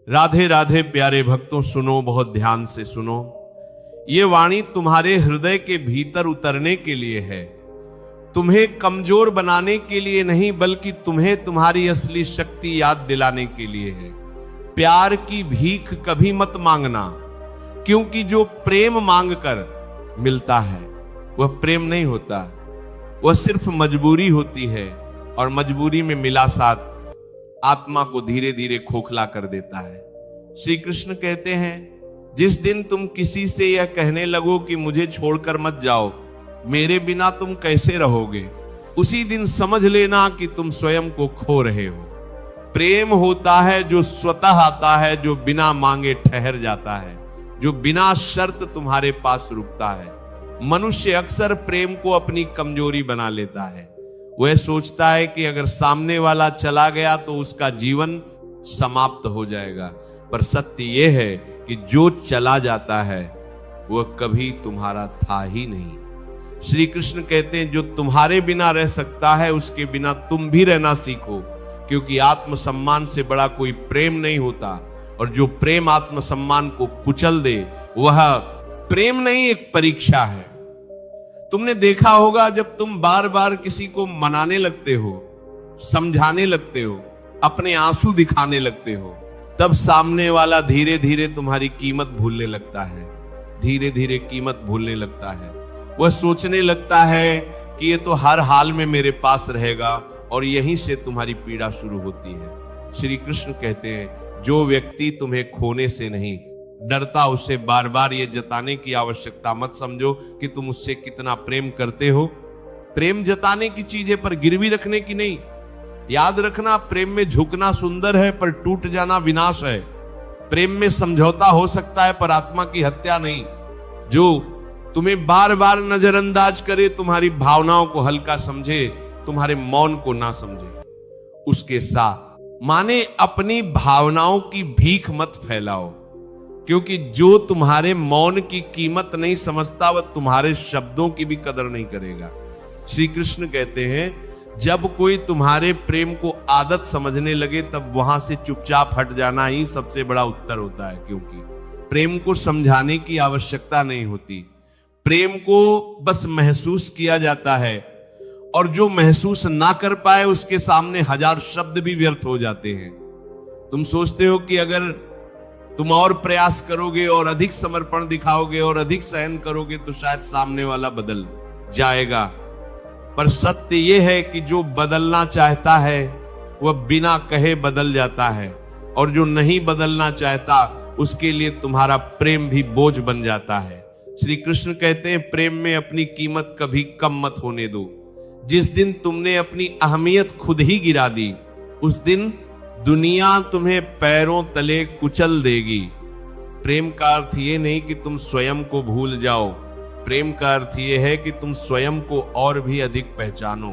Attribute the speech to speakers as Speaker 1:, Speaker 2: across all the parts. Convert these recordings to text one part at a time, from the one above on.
Speaker 1: राधे राधे प्यारे भक्तों, सुनो, बहुत ध्यान से सुनो। ये वाणी तुम्हारे हृदय के भीतर उतरने के लिए है, तुम्हें कमजोर बनाने के लिए नहीं, बल्कि तुम्हें तुम्हारी असली शक्ति याद दिलाने के लिए है। प्यार की भीख कभी मत मांगना, क्योंकि जो प्रेम मांगकर मिलता है वह प्रेम नहीं होता, वह सिर्फ मजबूरी होती है, और मजबूरी में मिला साथ आत्मा को धीरे धीरे खोखला कर देता है। श्री कृष्ण कहते हैं, जिस दिन तुम किसी से यह कहने लगो कि मुझे छोड़कर मत जाओ, मेरे बिना तुम कैसे रहोगे, उसी दिन समझ लेना कि तुम स्वयं को खो रहे हो। प्रेम होता है जो स्वतः आता है, जो बिना मांगे ठहर जाता है, जो बिना शर्त तुम्हारे पास रुकता है। मनुष्य अक्सर प्रेम को अपनी कमजोरी बना लेता है। वह सोचता है कि अगर सामने वाला चला गया तो उसका जीवन समाप्त हो जाएगा, पर सत्य यह है कि जो चला जाता है वह कभी तुम्हारा था ही नहीं। श्री कृष्ण कहते हैं, जो तुम्हारे बिना रह सकता है उसके बिना तुम भी रहना सीखो, क्योंकि आत्मसम्मान से बड़ा कोई प्रेम नहीं होता, और जो प्रेम आत्मसम्मान को कुचल दे वह प्रेम नहीं, एक परीक्षा है। तुमने देखा होगा, जब तुम बार बार किसी को मनाने लगते हो, समझाने लगते हो, अपने आंसू दिखाने लगते हो, तब सामने वाला धीरे धीरे तुम्हारी कीमत भूलने लगता है, धीरे धीरे कीमत भूलने लगता है। वह सोचने लगता है कि ये तो हर हाल में मेरे पास रहेगा, और यहीं से तुम्हारी पीड़ा शुरू होती है। श्री कृष्ण कहते हैं, जो व्यक्ति तुम्हें खोने से नहीं डरता, उसे बार बार ये जताने की आवश्यकता मत समझो कि तुम उससे कितना प्रेम करते हो। प्रेम जताने की चीजें पर गिरवी रखने की नहीं। याद रखना, प्रेम में झुकना सुंदर है, पर टूट जाना विनाश है। प्रेम में समझौता हो सकता है, पर आत्मा की हत्या नहीं। जो तुम्हें बार बार नजरअंदाज करे, तुम्हारी भावनाओं को हल्का समझे, तुम्हारे मौन को ना समझे, उसके साथ माने अपनी भावनाओं की भीख मत फैलाओ, क्योंकि जो तुम्हारे मौन की कीमत नहीं समझता वह तुम्हारे शब्दों की भी कदर नहीं करेगा। श्री कृष्ण कहते हैं, जब कोई तुम्हारे प्रेम को आदत समझने लगे, तब वहां से चुपचाप हट जाना ही सबसे बड़ा उत्तर होता है, क्योंकि प्रेम को समझाने की आवश्यकता नहीं होती। प्रेम को बस महसूस किया जाता है, और जो महसूस ना कर पाए उसके सामने हजार शब्द भी व्यर्थ हो जाते हैं। तुम सोचते हो कि अगर तुम और प्रयास करोगे और अधिक समर्पण दिखाओगे और अधिक सहन करोगे तो शायद सामने वाला बदल जाएगा, पर सत्य यह है कि जो बदलना चाहता है वह बिना कहे बदल जाता है, और जो नहीं बदलना चाहता उसके लिए तुम्हारा प्रेम भी बोझ बन जाता है। श्री कृष्ण कहते हैं, प्रेम में अपनी कीमत कभी कम मत होने दो। जिस दिन तुमने अपनी अहमियत खुद ही गिरा दी, उस दिन दुनिया तुम्हें पैरों तले कुचल देगी। प्रेम का अर्थ ये नहीं कि तुम स्वयं को भूल जाओ, प्रेम का अर्थ ये है कि तुम स्वयं को और भी अधिक पहचानो।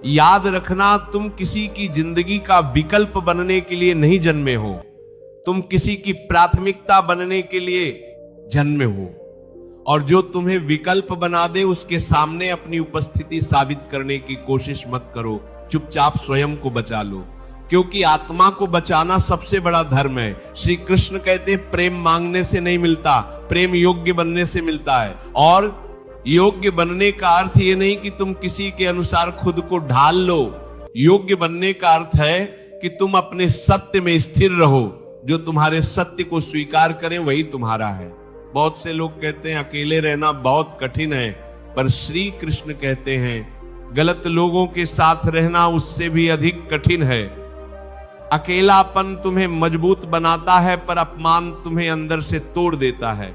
Speaker 1: याद रखना, तुम किसी की जिंदगी का विकल्प बनने के लिए नहीं जन्मे हो, तुम किसी की प्राथमिकता बनने के लिए जन्मे हो, और जो तुम्हें विकल्प बना दे उसके सामने अपनी उपस्थिति साबित करने की कोशिश मत करो। चुपचाप स्वयं को बचा लो, क्योंकि आत्मा को बचाना सबसे बड़ा धर्म है। श्री कृष्ण कहते हैं, प्रेम मांगने से नहीं मिलता, प्रेम योग्य बनने से मिलता है। और योग्य बनने का अर्थ ये नहीं कि तुम किसी के अनुसार खुद को ढाल लो। योग्य बनने का अर्थ है कि तुम अपने सत्य में स्थिर रहो। जो तुम्हारे सत्य को स्वीकार करें वही तुम्हारा है। बहुत से लोग कहते हैं अकेले रहना बहुत कठिन है, पर श्री कृष्ण कहते हैं, गलत लोगों के साथ रहना उससे भी अधिक कठिन है। अकेलापन तुम्हें मजबूत बनाता है, पर अपमान तुम्हें अंदर से तोड़ देता है।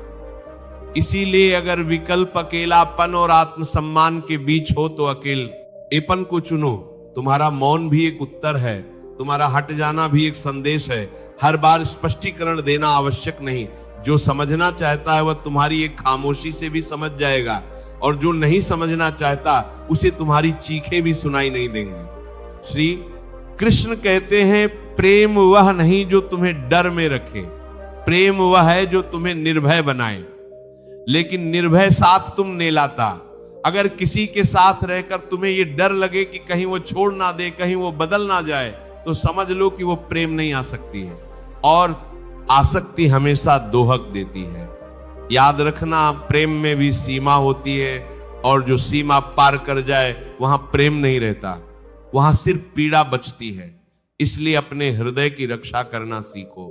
Speaker 1: इसीलिए अगर विकल्प अकेलापन और आत्मसम्मान के बीच हो तो अकेलेपन को चुनो। तुम्हारा मौन भी एक उत्तर है, तुम्हारा हट जाना भी एक संदेश है। हर बार स्पष्टीकरण देना आवश्यक नहीं। जो समझना चाहता है वह तुम्हारी एक खामोशी से भी समझ जाएगा, और जो नहीं समझना चाहता उसे तुम्हारी चीखें भी सुनाई नहीं देंगी। श्री कृष्ण कहते हैं, प्रेम वह नहीं जो तुम्हें डर में रखे, प्रेम वह है जो तुम्हें निर्भय बनाए। लेकिन निर्भय साथ तुम नहीं लाता। अगर किसी के साथ रहकर तुम्हें यह डर लगे कि कहीं वो छोड़ ना दे, कहीं वो बदल ना जाए, तो समझ लो कि वो प्रेम नहीं आ सकती है। और आसक्ति हमेशा दोहक देती है। याद रखना, प्रेम में भी सीमा होती है, और जो सीमा पार कर जाए वहां प्रेम नहीं रहता, वहां सिर्फ पीड़ा बचती है। इसलिए अपने हृदय की रक्षा करना सीखो।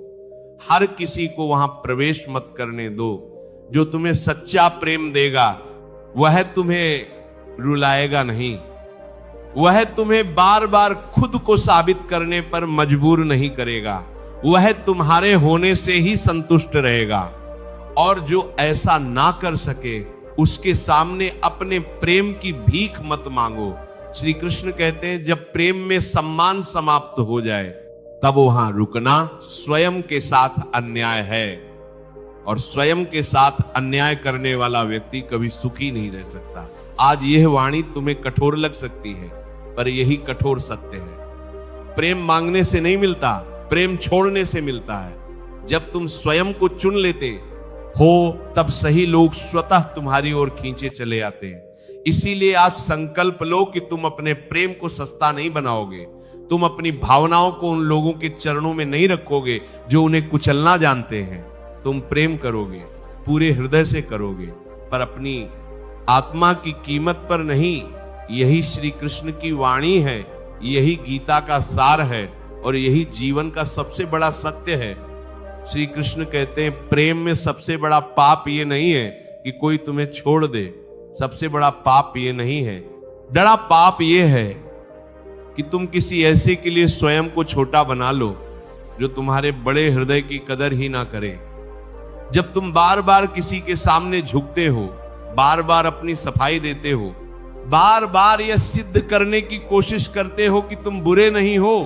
Speaker 1: हर किसी को वहां प्रवेश मत करने दो। जो तुम्हें सच्चा प्रेम देगा वह तुम्हें रुलाएगा नहीं, वह तुम्हें बार बार खुद को साबित करने पर मजबूर नहीं करेगा, वह तुम्हारे होने से ही संतुष्ट रहेगा। और जो ऐसा ना कर सके उसके सामने अपने प्रेम की भीख मत मांगो। श्री कृष्ण कहते हैं जब प्रेम में सम्मान समाप्त हो जाए तब वहां रुकना स्वयं के साथ अन्याय है, और स्वयं के साथ अन्याय करने वाला व्यक्ति कभी सुखी नहीं रह सकता। आज यह वाणी तुम्हें कठोर लग सकती है, पर यही कठोर सत्य है। प्रेम मांगने से नहीं मिलता, प्रेम छोड़ने से मिलता है। जब तुम स्वयं को चुन लेते हो तब सही लोग स्वतः तुम्हारी ओर खींचे चले आते हैं। इसीलिए आज संकल्प लो कि तुम अपने प्रेम को सस्ता नहीं बनाओगे, तुम अपनी भावनाओं को उन लोगों के चरणों में नहीं रखोगे जो उन्हें कुचलना जानते हैं। तुम प्रेम करोगे, पूरे हृदय से करोगे, पर अपनी आत्मा की कीमत पर नहीं। यही श्री कृष्ण की वाणी है, यही गीता का सार है, और यही जीवन का सबसे बड़ा सत्य है। श्री कृष्ण कहते हैं प्रेम में सबसे बड़ा पाप ये नहीं है कि कोई तुम्हें छोड़ दे, सबसे बड़ा पाप ये नहीं है, बड़ा पाप ये है कि तुम किसी ऐसे के लिए स्वयं को छोटा बना लो जो तुम्हारे बड़े हृदय की कदर ही ना करे। जब तुम बार बार किसी के सामने झुकते हो, बार बार अपनी सफाई देते हो, बार बार यह सिद्ध करने की कोशिश करते हो कि तुम बुरे नहीं हो,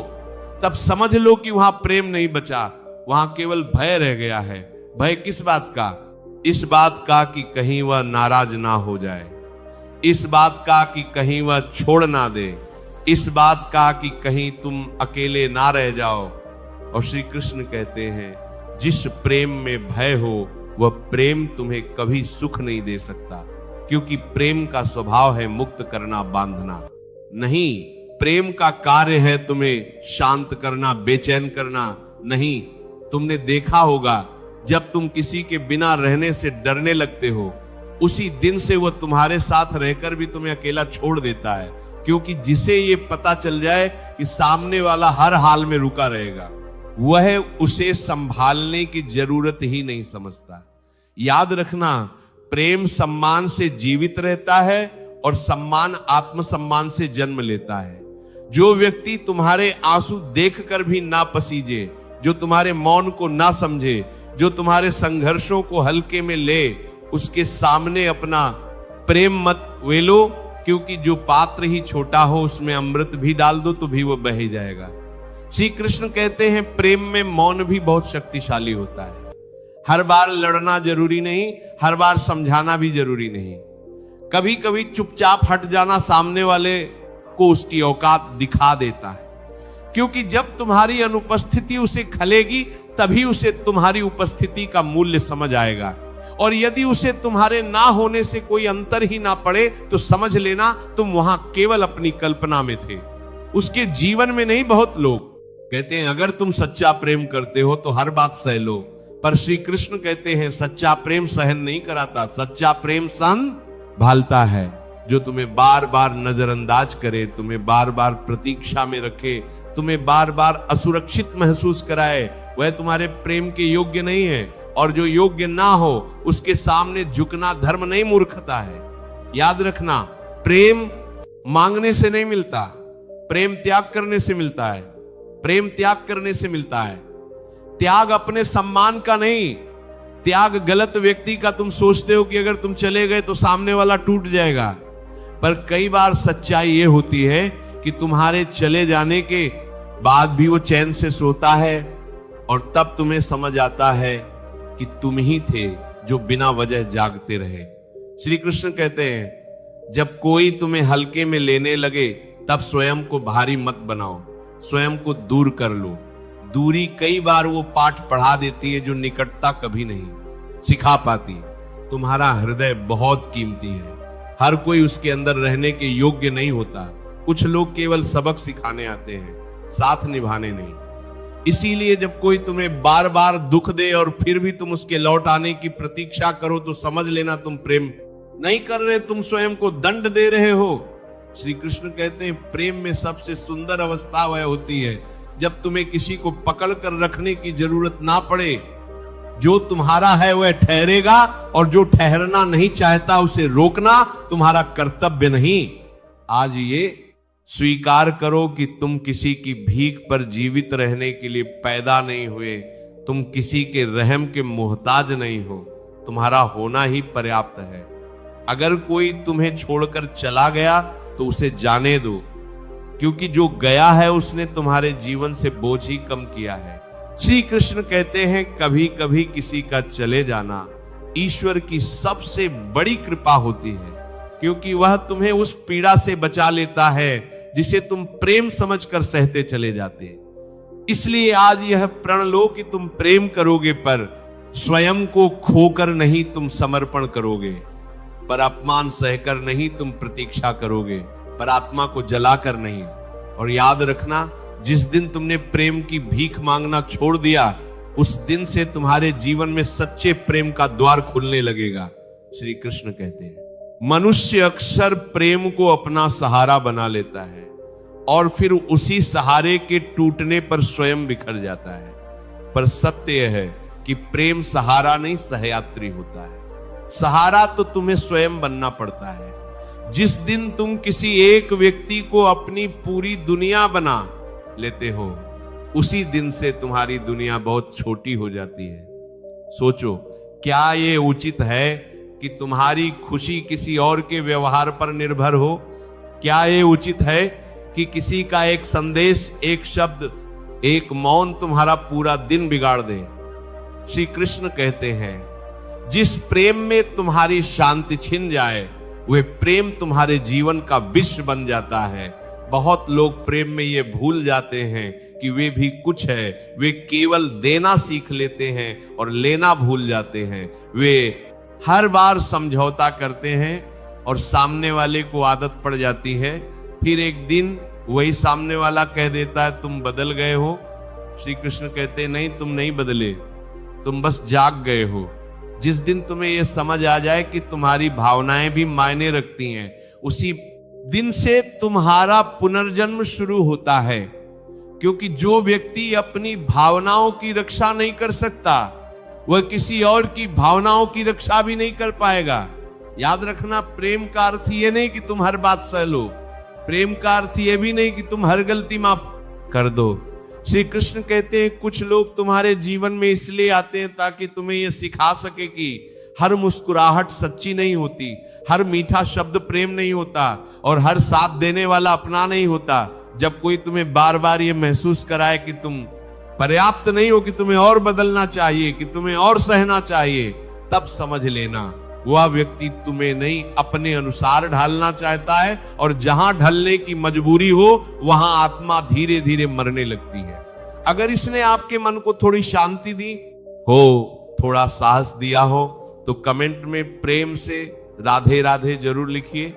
Speaker 1: तब समझ लो कि वहां प्रेम नहीं बचा, वहां केवल भय रह गया है। भय किस बात का? इस बात का कि कहीं वह नाराज ना हो जाए, इस बात का कि कहीं वह छोड़ ना दे, इस बात का कि कहीं तुम अकेले ना रह जाओ। और श्री कृष्ण कहते हैं जिस प्रेम में भय हो वह प्रेम तुम्हें कभी सुख नहीं दे सकता, क्योंकि प्रेम का स्वभाव है मुक्त करना, बांधना नहीं। प्रेम का कार्य है तुम्हें शांत करना, बेचैन करना नहीं। तुमने देखा होगा जब तुम किसी के बिना रहने से डरने लगते हो, उसी दिन से वह तुम्हारे साथ रहकर भी तुम्हें अकेला छोड़ देता है, क्योंकि जिसे ये पता चल जाए कि सामने वाला हर हाल में रुका रहेगा, वह उसे संभालने की जरूरत ही नहीं समझता। याद रखना, प्रेम सम्मान से जीवित रहता है और सम्मान आत्मसम्मान से जन्म लेता है। जो व्यक्ति तुम्हारे आंसू देखकर भी ना पसीजे, जो तुम्हारे मौन को ना समझे, जो तुम्हारे संघर्षों को हल्के में ले, उसके सामने अपना प्रेम मत वेलो, क्योंकि जो पात्र ही छोटा हो उसमें अमृत भी डाल दो तो भी वो बह ही जाएगा। श्री कृष्ण कहते हैं प्रेम में मौन भी बहुत शक्तिशाली होता है। हर बार लड़ना जरूरी नहीं, हर बार समझाना भी जरूरी नहीं। कभी कभी चुपचाप हट जाना सामने वाले को उसकी औकात दिखा देता है, क्योंकि जब तुम्हारी अनुपस्थिति उसे खलेगी तभी उसे तुम्हारी उपस्थिति का मूल्य समझ आएगा। और यदि उसे तुम्हारे ना होने से कोई अंतर ही ना पड़े तो समझ लेना तुम वहां केवल अपनी कल्पना में थे, उसके जीवन में नहीं। बहुत लोग कहते हैं अगर तुम सच्चा प्रेम करते हो तो हर बात सह लो, पर श्री कृष्ण कहते हैं सच्चा प्रेम सहन नहीं कराता, सच्चा प्रेम संभालता है। जो तुम्हें बार बार नजरअंदाज करे, तुम्हें बार बार प्रतीक्षा में रखे, तुम्हें बार बार असुरक्षित महसूस कराए, वह तुम्हारे प्रेम के योग्य नहीं है। और जो योग्य ना हो उसके सामने झुकना धर्म नहीं, मूर्खता है। याद रखना, प्रेम मांगने से नहीं मिलता, प्रेम त्याग करने से मिलता है। प्रेम त्याग करने से मिलता है। त्याग अपने सम्मान का नहीं, त्याग गलत व्यक्ति का। तुम सोचते हो कि अगर तुम चले गए तो सामने वाला टूट जाएगा, पर कई बार सच्चाई ये होती है कि तुम्हारे चले जाने के बाद भी वो चैन से सोता है, और तब तुम्हें समझ आता है कि तुम ही थे जो बिना वजह जागते रहे। श्री कृष्ण कहते हैं जब कोई तुम्हें हल्के में लेने लगे तब स्वयं को भारी मत बनाओ, स्वयं को दूर कर लो। दूरी कई बार वो पाठ पढ़ा देती है जो निकटता कभी नहीं सिखा पाती। तुम्हारा हृदय बहुत कीमती है, हर कोई उसके अंदर रहने के योग्य नहीं होता। कुछ लोग केवल सबक सिखाने आते हैं, साथ निभाने नहीं। इसीलिए जब कोई तुम्हें बार बार दुख दे और फिर भी तुम उसके लौट आने की प्रतीक्षा करो तो समझ लेना तुम प्रेम नहीं कर रहे, तुम स्वयं को दंड दे रहे हो। श्री कृष्ण कहते हैं प्रेम में सबसे सुंदर अवस्था वह होती है जब तुम्हें किसी को पकड़ कर रखने की जरूरत ना पड़े। जो तुम्हारा है वह ठहरेगा और जो ठहरना नहीं चाहता उसे रोकना तुम्हारा कर्तव्य नहीं। आज ये स्वीकार करो कि तुम किसी की भीख पर जीवित रहने के लिए पैदा नहीं हुए, तुम किसी के रहम के मोहताज नहीं हो, तुम्हारा होना ही पर्याप्त है। अगर कोई तुम्हें छोड़कर चला गया तो उसे जाने दो, क्योंकि जो गया है उसने तुम्हारे जीवन से बोझ ही कम किया है। श्री कृष्ण कहते हैं कभी कभी किसी का चले जाना ईश्वर की सबसे बड़ी कृपा होती है, क्योंकि वह तुम्हें उस पीड़ा से बचा लेता है जिसे तुम प्रेम समझकर सहते चले जाते। इसलिए आज यह प्रण लो कि तुम प्रेम करोगे पर स्वयं को खोकर नहीं तुम समर्पण करोगे, पर अपमान सहकर नहीं तुम प्रतीक्षा करोगे, पर आत्मा को जलाकर नहीं। और याद रखना, जिस दिन तुमने प्रेम की भीख मांगना छोड़ दिया उस दिन से तुम्हारे जीवन में सच्चे प्रेम का द्वार खुलने लगेगा। श्री कृष्ण कहते हैं मनुष्य अक्सर प्रेम को अपना सहारा बना लेता है और फिर उसी सहारे के टूटने पर स्वयं बिखर जाता है, पर सत्य यह है कि प्रेम सहारा नहीं सहयात्री होता है। सहारा तो तुम्हें स्वयं बनना पड़ता है। जिस दिन तुम किसी एक व्यक्ति को अपनी पूरी दुनिया बना लेते हो उसी दिन से तुम्हारी दुनिया बहुत छोटी हो जाती है। सोचो, क्या ये उचित है कि तुम्हारी खुशी किसी और के व्यवहार पर निर्भर हो? क्या ये उचित है कि किसी का एक संदेश, एक शब्द, एक मौन तुम्हारा पूरा दिन बिगाड़ दे? श्री कृष्ण कहते हैं जिस प्रेम में तुम्हारी शांति छिन जाए वह प्रेम तुम्हारे जीवन का विष बन जाता है। बहुत लोग प्रेम में ये भूल जाते हैं कि वे भी कुछ है, वे केवल देना सीख लेते हैं और लेना भूल जाते हैं। वे हर बार समझौता करते हैं और सामने वाले को आदत पड़ जाती है, फिर एक दिन वही सामने वाला कह देता है तुम बदल गए हो। श्री कृष्ण कहते हैं नहीं, तुम नहीं बदले, तुम बस जाग गए हो। जिस दिन तुम्हें यह समझ आ जाए कि तुम्हारी भावनाएं भी मायने रखती हैं, उसी दिन से तुम्हारा पुनर्जन्म शुरू होता है। क्योंकि जो व्यक्ति अपनी भावनाओं की रक्षा नहीं कर सकता वह किसी और की भावनाओं की रक्षा भी नहीं कर पाएगा। याद रखना, प्रेम का अर्थ ये नहीं कि तुम हर बात सह लो, प्रेम का अर्थ ये भी नहीं कि तुम हर गलती माफ कर दो। श्री कृष्ण कहते हैं कुछ लोग तुम्हारे जीवन में इसलिए आते हैं ताकि तुम्हें यह सिखा सके कि हर मुस्कुराहट सच्ची नहीं होती, हर मीठा शब्द प्रेम नहीं होता और हर साथ देने वाला अपना नहीं होता। जब कोई तुम्हें बार बार ये महसूस कराए कि तुम पर्याप्त नहीं हो, कि तुम्हें और बदलना चाहिए, कि तुम्हें और सहना चाहिए, तब समझ लेना वह व्यक्ति तुम्हें नहीं अपने अनुसार ढालना चाहता है, और जहां ढलने की मजबूरी हो वहां आत्मा धीरे धीरे मरने लगती है। अगर इसने आपके मन को थोड़ी शांति दी हो, थोड़ा साहस दिया हो, तो कमेंट में प्रेम से राधे राधे जरूर लिखिए।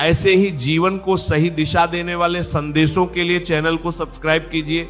Speaker 1: ऐसे ही जीवन को सही दिशा देने वाले संदेशों के लिए चैनल को सब्सक्राइब कीजिए।